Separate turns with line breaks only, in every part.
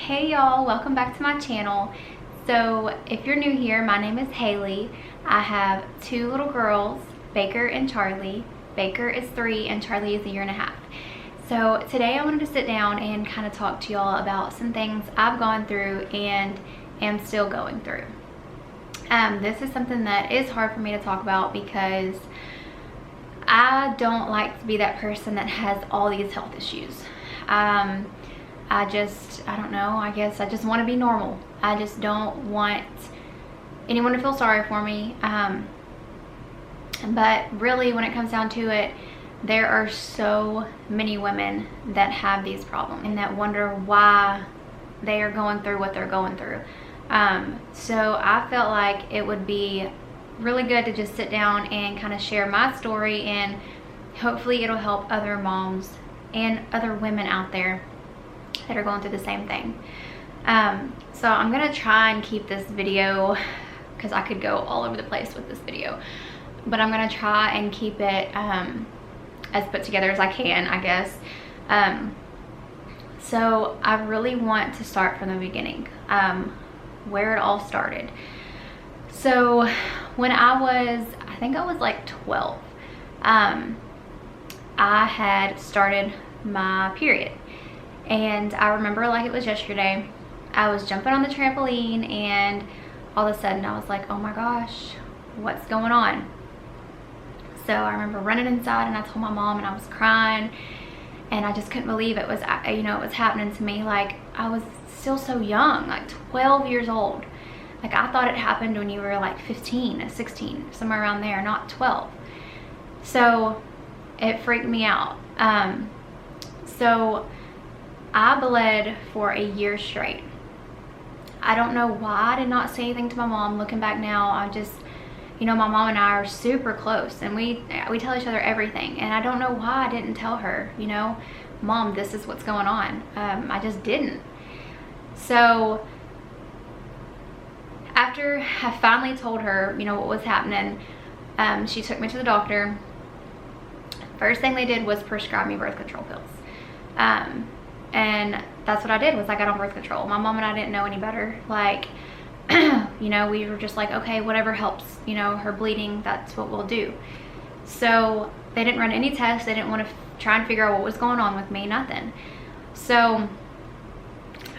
Hey y'all, welcome back to my channel. So if you're new here, my name is Hayley. I have two little girls, Baker and Charlie. Baker is 3 and Charlie is 1.5 years. So today I wanted to sit down and kind of talk to y'all about some things I've gone through and am still going through. This is something that is hard for me to talk about because I don't like to be that person that has all these health issues. I don't know, I guess I just want to be normal. I just don't want anyone to feel sorry for me. But really, when it comes down to it, there are so many women that have these problems and that wonder why they are going through what they're going through. So I felt like it would be really good to just sit down and kind of share my story, and hopefully it'll help other moms and other women out there that are going through the same thing. So I'm gonna try and keep this video, because I could go all over the place with this video, but I'm gonna try and keep it as put together as I can, I guess. So I really want to start from the beginning, where it all started. So when I think I was like 12, I had started my period. And I remember like it was yesterday, I was jumping on the trampoline and all of a sudden I was like, oh my gosh, what's going on? So I remember running inside and I told my mom, and I was crying and I just couldn't believe it was, it was happening to me. Like, I was still so young, like 12 years old. Like, I thought it happened when you were like 15, 16, somewhere around there, not 12. So it freaked me out. So I bled for a year straight. I don't know why I did not say anything to my mom. Looking back now, I just, my mom and I are super close, and we tell each other everything. And I don't know why I didn't tell her, Mom, this is what's going on. I just didn't. So after I finally told her, what was happening, she took me to the doctor. First thing they did was prescribe me birth control pills. And that's what I did, was I got on birth control. My mom and I didn't know any better. Like, we were just like, okay, whatever helps, her bleeding, that's what we'll do. So they didn't run any tests. They didn't want to try and figure out what was going on with me, nothing. So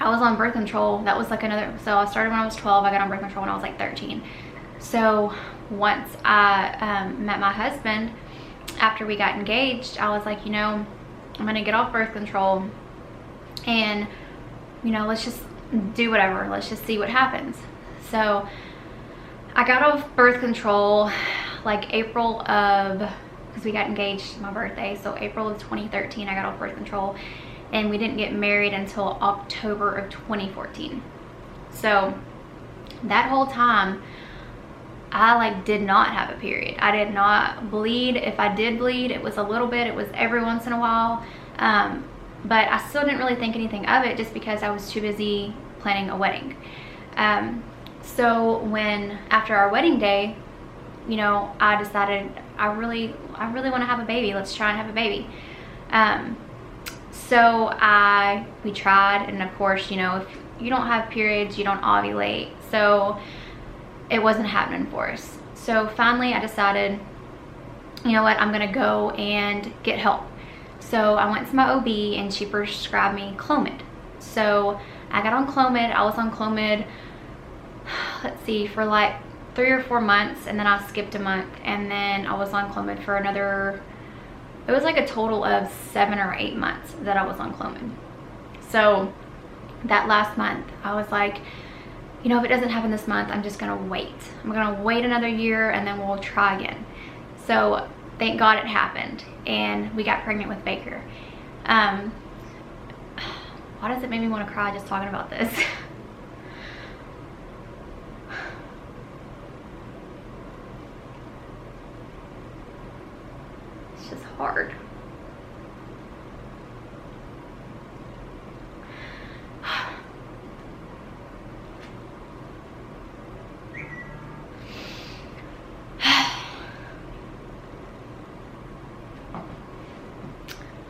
I was on birth control. That was like so I started when I was 12. I got on birth control when I was like 13. So once I met my husband, after we got engaged, I was like, I'm gonna get off birth control, and let's just do whatever, let's just see what happens. So I got off birth control like April of, because we got engaged my birthday, so April of 2013 I got off birth control, and we didn't get married until October of 2014. So that whole time I did not have a period. I did not bleed. If I did bleed, it was a little bit, it was every once in a while. But I still didn't really think anything of it, just because I was too busy planning a wedding. So after our wedding day, I decided I really want to have a baby. Let's try and have a baby. So we tried, and of course, if you don't have periods, you don't ovulate. So it wasn't happening for us. So finally I decided, you know what, I'm gonna go and get help. So I went to my OB, and she prescribed me Clomid. So I got on Clomid. I was on Clomid, let's see, for like 3 or 4 months, and then I skipped a month, and then I was on Clomid for another, it was like a total of 7 or 8 months that I was on Clomid. So that last month I was like, if it doesn't happen this month, I'm just gonna wait. I'm gonna wait another year, and then we'll try again. So thank God it happened, and we got pregnant with Baker. Why does it make me want to cry just talking about this? It's just hard.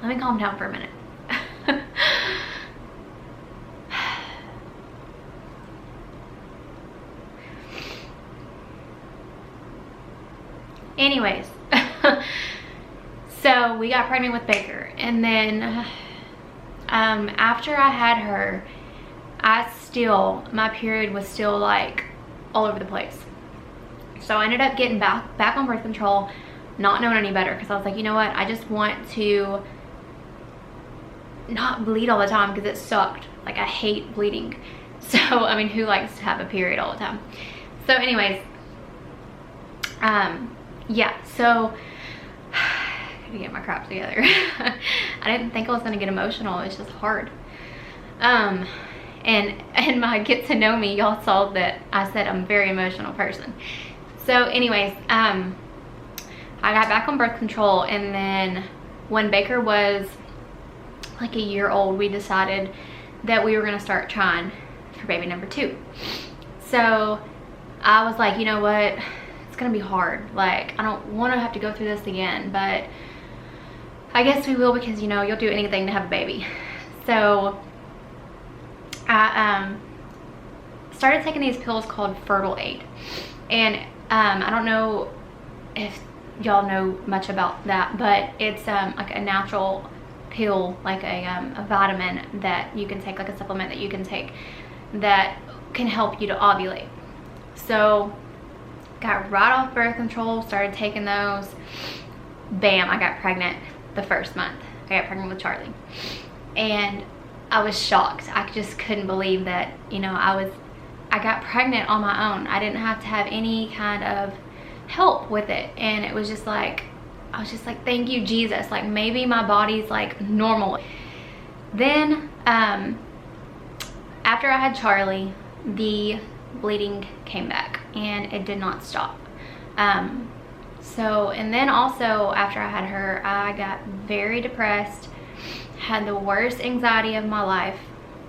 Let me calm down for a minute. Anyways, so we got pregnant with Baker, and then after I had her, my period was still like all over the place. So I ended up getting back on birth control, not knowing any better, because I was like, you know what, I just want to not bleed all the time, because it sucked. Like, I hate bleeding. So I mean, who likes to have a period all the time? So anyways, yeah, so I gotta get my crap together. I didn't think I was gonna get emotional. It's just hard. And my get to know me, y'all saw that I said I'm a very emotional person. So anyways, I got back on birth control, and then when Baker was like a year old, we decided that we were gonna start trying for baby number 2. So I was like, you know what, it's gonna be hard. Like, I don't want to have to go through this again, but I guess we will, because, you know, you'll do anything to have a baby. So I started taking these pills called Fertile Aid, and I don't know if y'all know much about that, but it's like a natural pill, like a vitamin that you can take, like a supplement that you can take that can help you to ovulate. So got right off birth control, started taking those. Bam, I got pregnant the first month. I got pregnant with Charlie, and I was shocked. I just couldn't believe that, you know, I got pregnant on my own. I didn't have to have any kind of help with it, and it was just like, I was just like, thank you, Jesus. Like, maybe my body's like normal. Then after I had Charlie, the bleeding came back, and it did not stop. And then also after I had her, I got very depressed, had the worst anxiety of my life.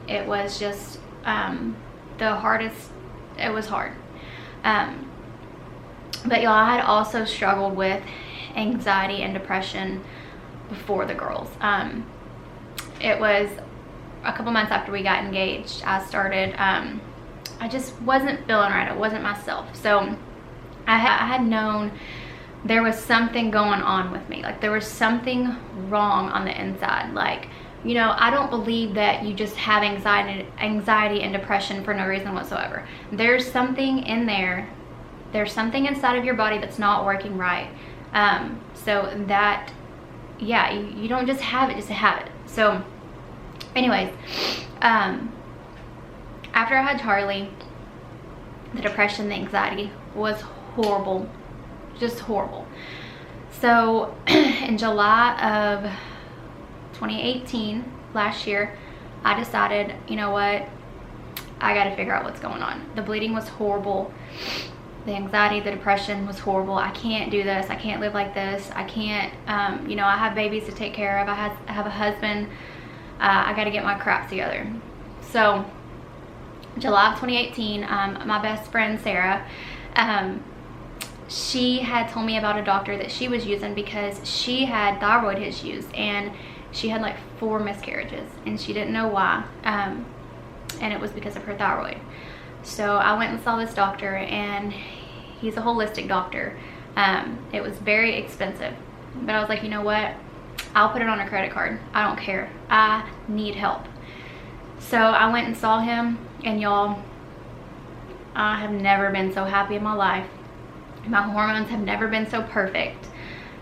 It was just the hardest. It was hard. But y'all, I had also struggled with anxiety and depression before the girls. It was a couple months after we got engaged, I started, I just wasn't feeling right. I wasn't myself. So I had known there was something going on with me. Like, there was something wrong on the inside. Like, you know, I don't believe that you just have anxiety and depression for no reason whatsoever. There's something in there. There's something inside of your body that's not working right. So that, yeah, you don't just have it just to have it. So anyways, after I had Charlie, the depression, the anxiety was horrible, just horrible. So in July of 2018, last year, I decided, you know what, I got to figure out what's going on. The bleeding was horrible. The anxiety, the depression was horrible. I can't do this. I can't live like this. I can't, you know, I have babies to take care of. I have a husband. I got to get my crap together. So July of 2018, my best friend, Sarah, she had told me about a doctor that she was using because she had thyroid issues, and she had like 4 miscarriages, and she didn't know why. And it was because of her thyroid. So I went and saw this doctor, and he's a holistic doctor. It was very expensive, but I was like, you know what? I'll put it on a credit card. I don't care. I need help. So I went and saw him, and y'all, I have never been so happy in my life. My hormones have never been so perfect.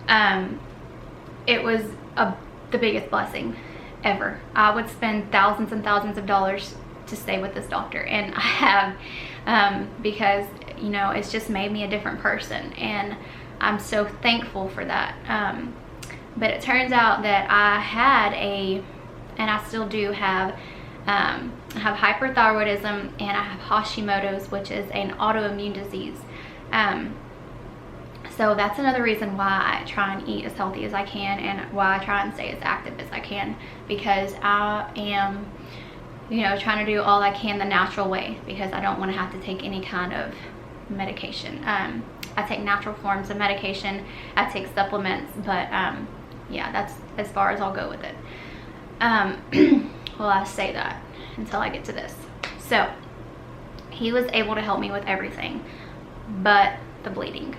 It was the biggest blessing ever. I would spend thousands and thousands of dollars to stay with this doctor, and I have, because, you know, it's just made me a different person, and I'm so thankful for that. But it turns out that I had and I still do have, I have hyperthyroidism, and I have Hashimoto's, which is an autoimmune disease. So that's another reason why I try and eat as healthy as I can, and why I try and stay as active as I can, because I am, you know, trying to do all I can the natural way, because I don't want to have to take any kind of medication. I take natural forms of medication. I take supplements, but yeah, that's as far as I'll go with it. Well, I say that until I get to this. So he was able to help me with everything but the bleeding.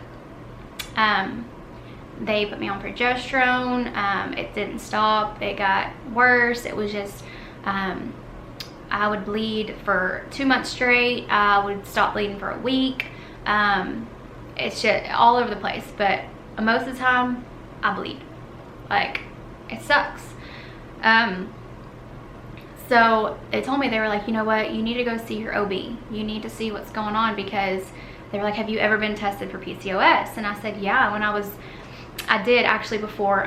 They put me on progesterone. It didn't stop. It got worse. It was just, I would bleed for 2 months straight. I would stop bleeding for a week. It's just all over the place. But most of the time, I bleed. Like, it sucks. So they told me, they were like, you know what, you need to go see your OB. You need to see what's going on, because they were like, have you ever been tested for PCOS? And I said, yeah, I did actually before,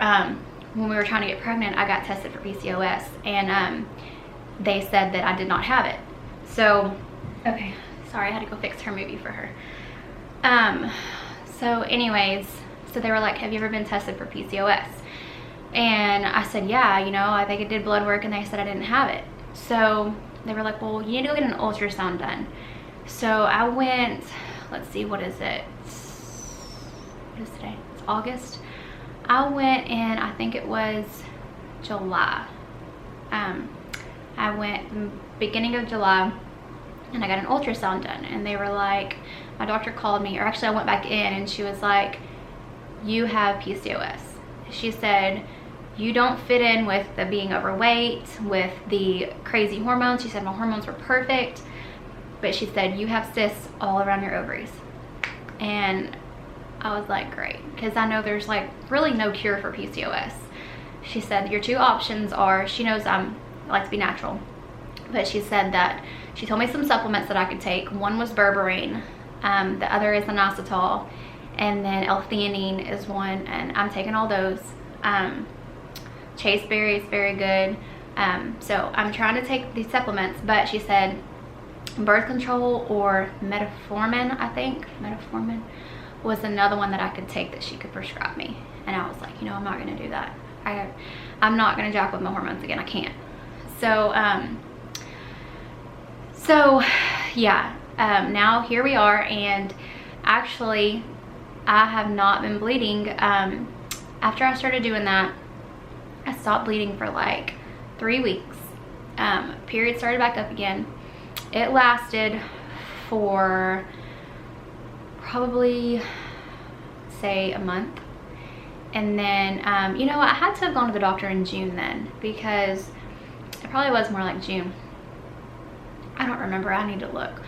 when we were trying to get pregnant, I got tested for PCOS, and they said that I did not have it. So, okay, sorry, I had to go fix her movie for her. So anyways, so they were like, have you ever been tested for PCOS? And I said, yeah, you know, I think I did blood work, and they said I didn't have it. So they were like, well, you need to go get an ultrasound done. So I went, let's see, what is it? What is today? It's August. I went in, I think it was July. I went beginning of July, and I got an ultrasound done, and they were like, my doctor called me, or actually I went back in, and she was like, you have PCOS. She said, you don't fit in with the being overweight, with the crazy hormones. She said my hormones were perfect, but she said you have cysts all around your ovaries. And I was like, great, because I know there's like really no cure for PCOS. She said your two options are, she knows I like to be natural, but she said that she told me some supplements that I could take. One was berberine, the other is inositol, and then L-theanine is one, and I'm taking all those. Chaseberry is very good. So I'm trying to take these supplements, but she said birth control or metformin, I think. Metformin was another one that I could take that she could prescribe me. And I was like, you know, I'm not going to do that. I'm not going to jack with my hormones again. I can't. So, yeah, now here we are, and actually I have not been bleeding. After I started doing that, I stopped bleeding for like 3 weeks. Period started back up again. It lasted for probably, say, a month. And then, you know, I had to have gone to the doctor in June then, because it probably was more like June. I don't remember, I need to look.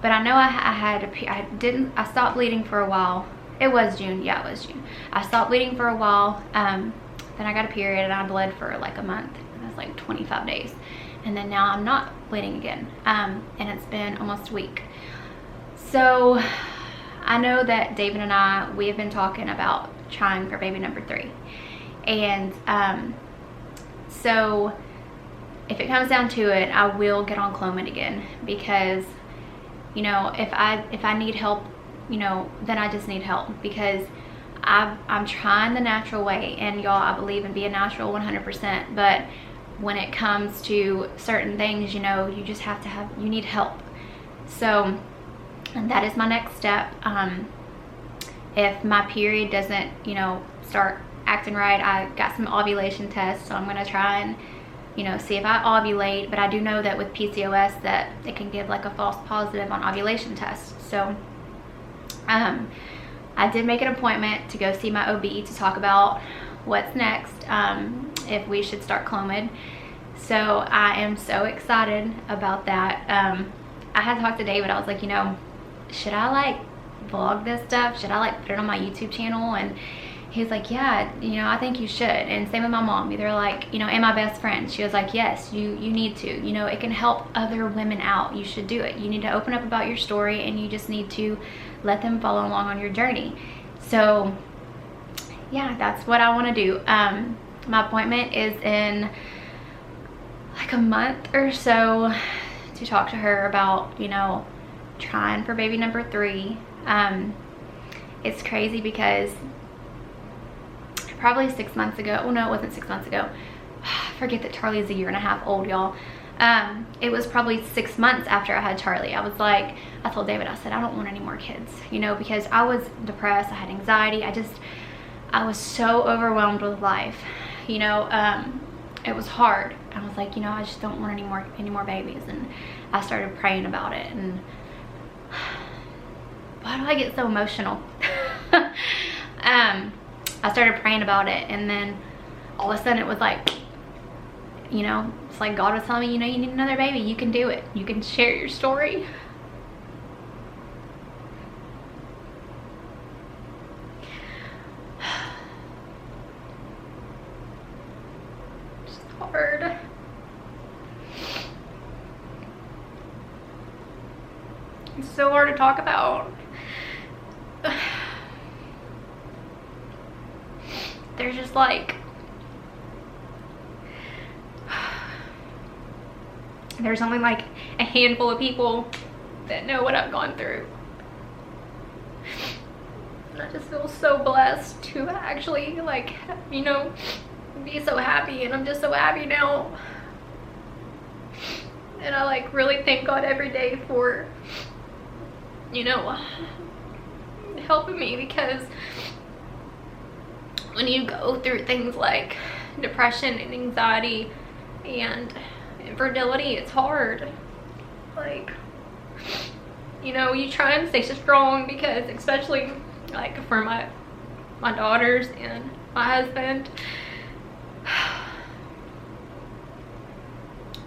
But I know I stopped bleeding for a while. It was June, yeah, it was June. I stopped bleeding for a while, then I got a period, and I bled for like a month. It was like 25 days. And then now I'm not bleeding again, and it's been almost a week. So I know that David and we have been talking about trying for baby number 3. And so if it comes down to it, I will get on Clomid again, because, you know, if I need help, you know, then I just need help, because I'm trying the natural way, and y'all, I believe in being natural 100%, but when it comes to certain things, you know, you just have to you need help. So, and that is my next step. If my period doesn't, you know, start acting right, I got some ovulation tests, so I'm going to try and, you know, see if I ovulate. But I do know that with PCOS that it can give like a false positive on ovulation tests. So I did make an appointment to go see my OB to talk about what's next, if we should start Clomid. So I am so excited about that. I had talked to David. I was like, you know, should I like vlog this stuff? Should I like put it on my YouTube channel? And he was like, yeah, you know, I think you should. And same with my mom. They're like, you know, and my best friend, she was like, yes, you need to, you know, it can help other women out. You should do it. You need to open up about your story, and you just need to let them follow along on your journey. So yeah, that's what I want to do. My appointment is in like a month or so to talk to her about, you know, trying for baby number 3. It's crazy because probably 6 months ago, well, no, it wasn't 6 months ago. I forget that Charlie's a 1.5 years old, y'all. It was probably 6 months after I had Charlie. I was like, I told David, I said, I don't want any more kids, you know, because I was depressed, I had anxiety, I was so overwhelmed with life, you know. It was hard. I was like, you know, I just don't want any more babies. And I started praying about it. And why do I get so emotional? I started praying about it, and then all of a sudden it was like, you know, it's like God was telling me, you know, you need another baby. You can do it. You can share your story. It's hard. It's so hard to talk about. There's just like, there's only like a handful of people that know what I've gone through. And I just feel so blessed to actually, like, you know, be so happy. And I'm just so happy now. And I like really thank God every day for, you know, helping me, because when you go through things like depression and anxiety and infertility, it's hard. Like, you know, you try and stay strong, because especially like for my daughters and my husband,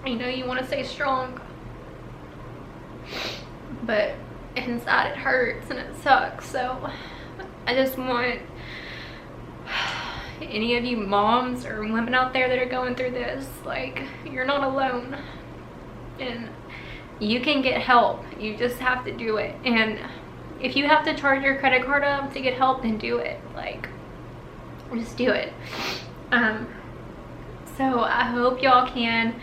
you know, you want to stay strong, but inside it hurts and it sucks. So I just want any of you moms or women out there that are going through this, like, you're not alone, and you can get help. You just have to do it. And if you have to charge your credit card up to get help, then do it. Like, just do it. So I hope y'all can,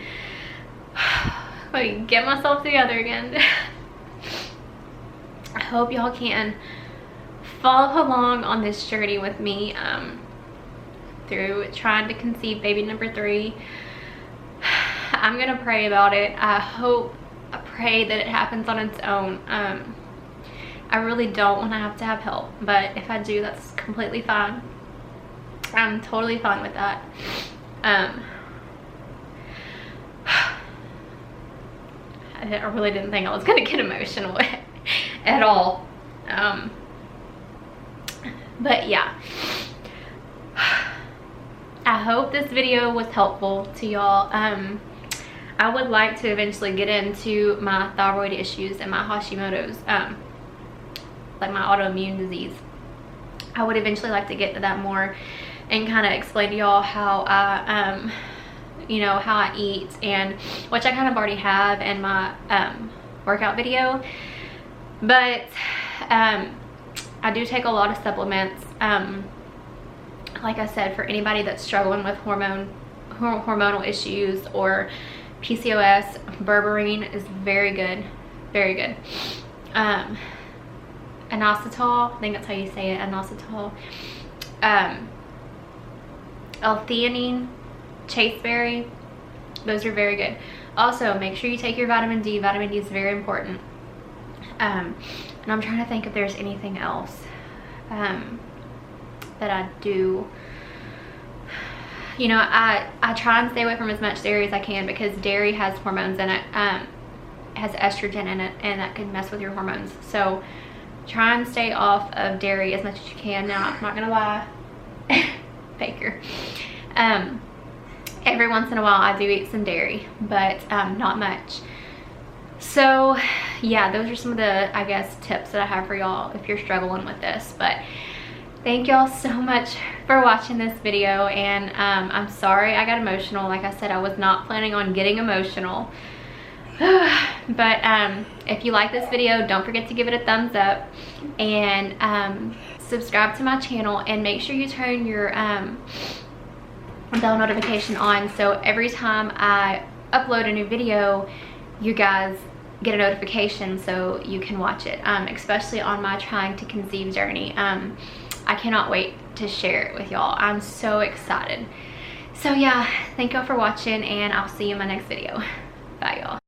like, get myself together again. I hope y'all can follow along on this journey with me, through trying to conceive baby number 3. I'm gonna pray about it. I pray that it happens on its own. I really don't want to have help, but if I do, that's completely fine. I'm totally fine with that. I really didn't think I was gonna get emotional at all. But yeah, I hope this video was helpful to y'all. I would like to eventually get into my thyroid issues and my Hashimoto's, like my autoimmune disease. I would eventually like to get to that more and kind of explain to y'all how I, you know, how I eat, and which I kind of already have in my workout video. But I do take a lot of supplements. Like I said, for anybody that's struggling with hormonal issues or PCOS, berberine is very good, very good. Inositol, I think that's how you say it, inositol. L-theanine, chasteberry, those are very good. Also, make sure you take your vitamin D. Vitamin D is very important. And I'm trying to think if there's anything else that I do. You know, I try and stay away from as much dairy as I can, because dairy has hormones in it, has estrogen in it, and that can mess with your hormones. So try and stay off of dairy as much as you can. Now, I'm not gonna lie, Baker, every once in a while I do eat some dairy, but not much. So yeah, those are some of the, I guess, tips that I have for y'all if you're struggling with this. But thank y'all so much for watching this video, and I'm sorry I got emotional. Like I said, I was not planning on getting emotional. But if you like this video, don't forget to give it a thumbs up, and subscribe to my channel, and make sure you turn your bell notification on, so every time I upload a new video, you guys get a notification so you can watch it, especially on my trying to conceive journey. I cannot wait to share it with y'all. I'm so excited. So yeah, thank y'all for watching, and I'll see you in my next video. Bye y'all.